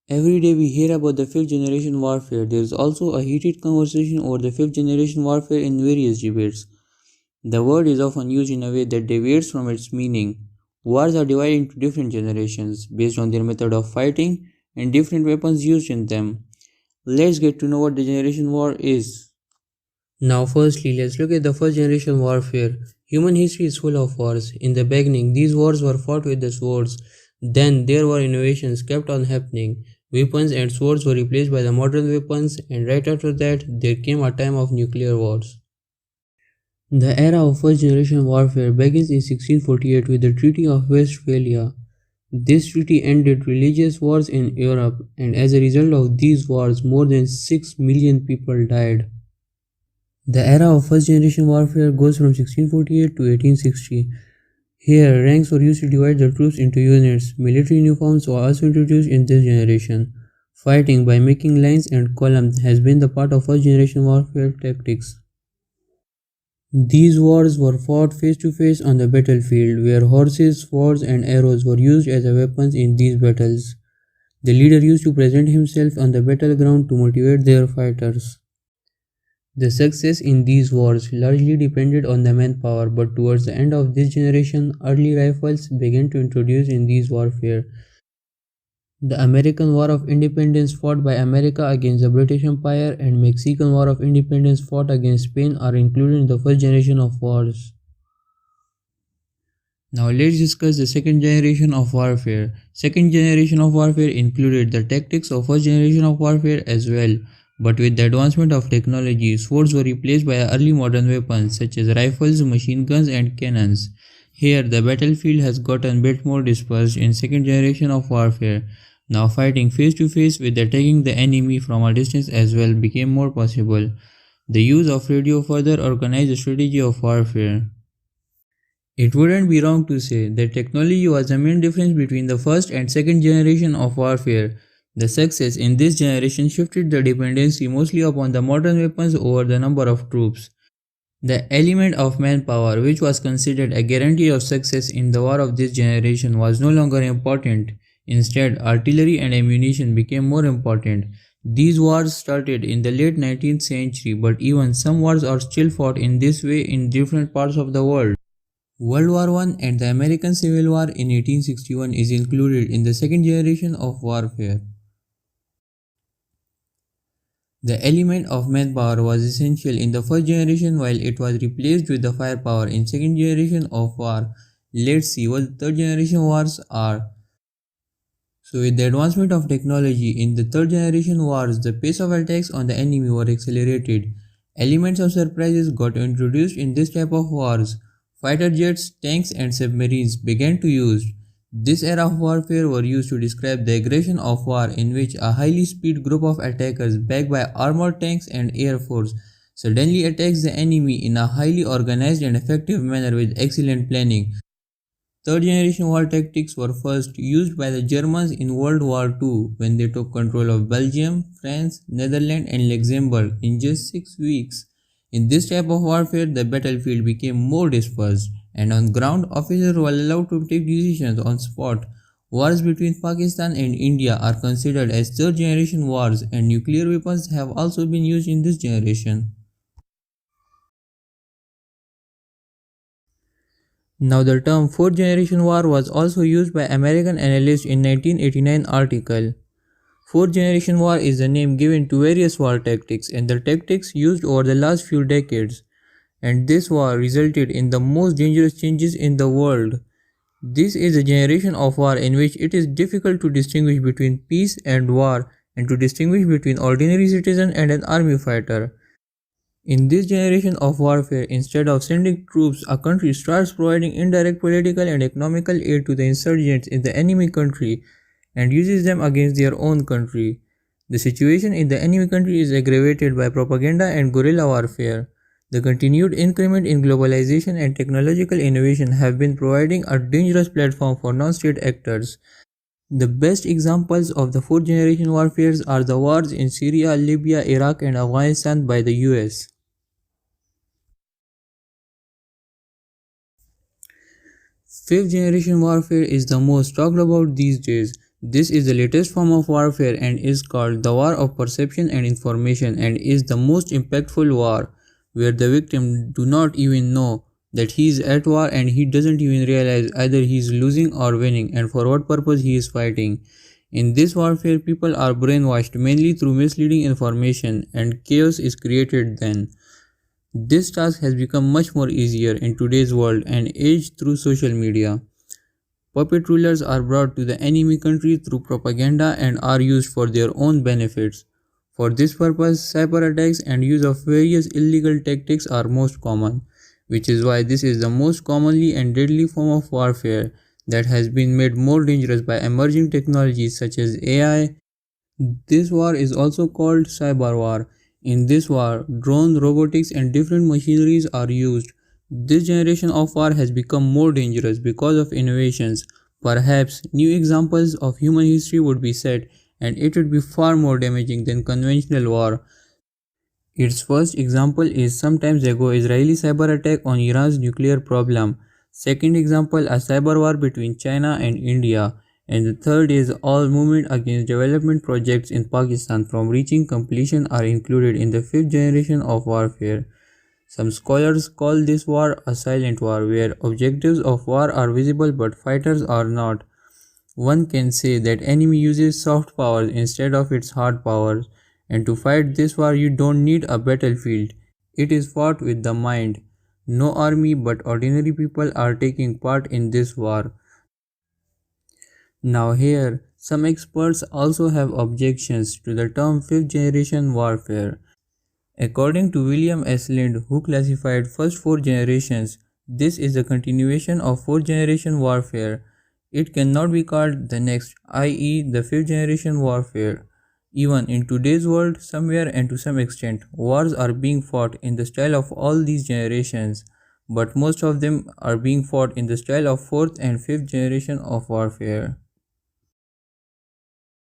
Every day we hear about the fifth generation warfare. There is also a heated conversation over the fifth generation warfare in various debates. The word is often used in a way that deviates from its meaning. Wars are divided into different generations based on their method of fighting and different weapons used in them. Let's get to know what the generation war is. Now, firstly, let's look at the first generation warfare. Human history is full of wars. In the beginning, these wars were fought with the swords. Then there were innovations kept on happening. Weapons and swords were replaced by the modern weapons, and right after that, there came a time of nuclear wars. The era of first generation warfare begins in 1648 with the Treaty of Westphalia. This treaty ended religious wars in Europe, and as a result of these wars, more than 6 million people died. The era of first generation warfare goes from 1648 to 1860. Here, ranks were used to divide the troops into units. Military uniforms were also introduced in this generation. Fighting by making lines and columns has been the part of first generation warfare tactics. These wars were fought face to face on the battlefield, where horses, swords, and arrows were used as weapons in these battles. The leader used to present himself on the battleground to motivate their fighters. The success in these wars largely depended on the manpower, but towards the end of this generation, early rifles began to introduce in these warfare. The American War of Independence fought by America against the British Empire and Mexican War of Independence fought against Spain are included in the first generation of wars. Now let's discuss the second generation of warfare. Second generation of warfare included the tactics of first generation of warfare as well. But with the advancement of technology, swords were replaced by early modern weapons such as rifles, machine guns, and cannons. Here, the battlefield has gotten a bit more dispersed in second generation of warfare. Now fighting face to face with attacking the enemy from a distance as well became more possible. The use of radio further organized the strategy of warfare. It wouldn't be wrong to say that technology was the main difference between the first and second generation of warfare. The success in this generation shifted the dependency mostly upon the modern weapons over the number of troops. The element of manpower, which was considered a guarantee of success in the war of this generation, was no longer important. Instead, artillery and ammunition became more important. These wars started in the late 19th century, but even some wars are still fought in this way in different parts of the world. World War I and the American Civil War in 1861 is included in the second generation of warfare. The element of manpower was essential in the first generation while it was replaced with the firepower in second generation of war. Let's see what the third generation wars are. So with the advancement of technology in the third generation wars, the pace of attacks on the enemy were accelerated. Elements of surprises got introduced in this type of wars. Fighter jets, tanks and submarines began to use. This era of warfare were used to describe the aggression of war in which a highly speed group of attackers backed by armored tanks and air force suddenly attacks the enemy in a highly organized and effective manner with excellent planning. Third generation war tactics were first used by the Germans in World War II when they took control of Belgium, France, Netherlands and Luxembourg in just 6 weeks. In this type of warfare, the battlefield became more dispersed, and on ground, officers were allowed to take decisions on spot. Wars between Pakistan and India are considered as third generation wars, and nuclear weapons have also been used in this generation. Now the term fourth generation war was also used by American analysts in 1989 article. Fourth generation war is the name given to various war tactics and the tactics used over the last few decades. And this war resulted in the most dangerous changes in the world. This is a generation of war in which it is difficult to distinguish between peace and war and to distinguish between ordinary citizen and an army fighter. In this generation of warfare, instead of sending troops, a country starts providing indirect political and economical aid to the insurgents in the enemy country and uses them against their own country. The situation in the enemy country is aggravated by propaganda and guerrilla warfare. The continued increment in globalization and technological innovation have been providing a dangerous platform for non-state actors. The best examples of the fourth generation warfares are the wars in Syria, Libya, Iraq and Afghanistan by the US. Fifth generation warfare is the most talked about these days. This is the latest form of warfare and is called the war of perception and information and is the most impactful war where the victim do not even know that he is at war and he doesn't even realize either he is losing or winning and for what purpose he is fighting. In this warfare, people are brainwashed mainly through misleading information and chaos is created then. This task has become much more easier in today's world and age through social media. Puppet rulers are brought to the enemy country through propaganda and are used for their own benefits. For this purpose, cyber attacks and use of various illegal tactics are most common, which is why this is the most commonly and deadly form of warfare that has been made more dangerous by emerging technologies such as AI. This war is also called cyber war. In this war, drones, robotics, and different machineries are used. This generation of war has become more dangerous because of innovations. Perhaps new examples of human history would be set, and it would be far more damaging than conventional war. Its first example is some time ago Israeli cyber attack on Iran's nuclear problem. Second example, a cyber war between China and India. And the third is all movement against development projects in Pakistan from reaching completion are included in the fifth generation of warfare. Some scholars call this war a silent war where objectives of war are visible but fighters are not. One can say that enemy uses soft powers instead of its hard powers, and to fight this war you don't need a battlefield. It is fought with the mind. No army but ordinary people are taking part in this war. Now here, some experts also have objections to the term fifth generation warfare. According to William S. Lind, who classified first four generations, this is a continuation of fourth generation warfare. It cannot be called the next, i.e. the fifth generation warfare. Even in today's world, somewhere and to some extent, wars are being fought in the style of all these generations, but most of them are being fought in the style of fourth and fifth generation of warfare.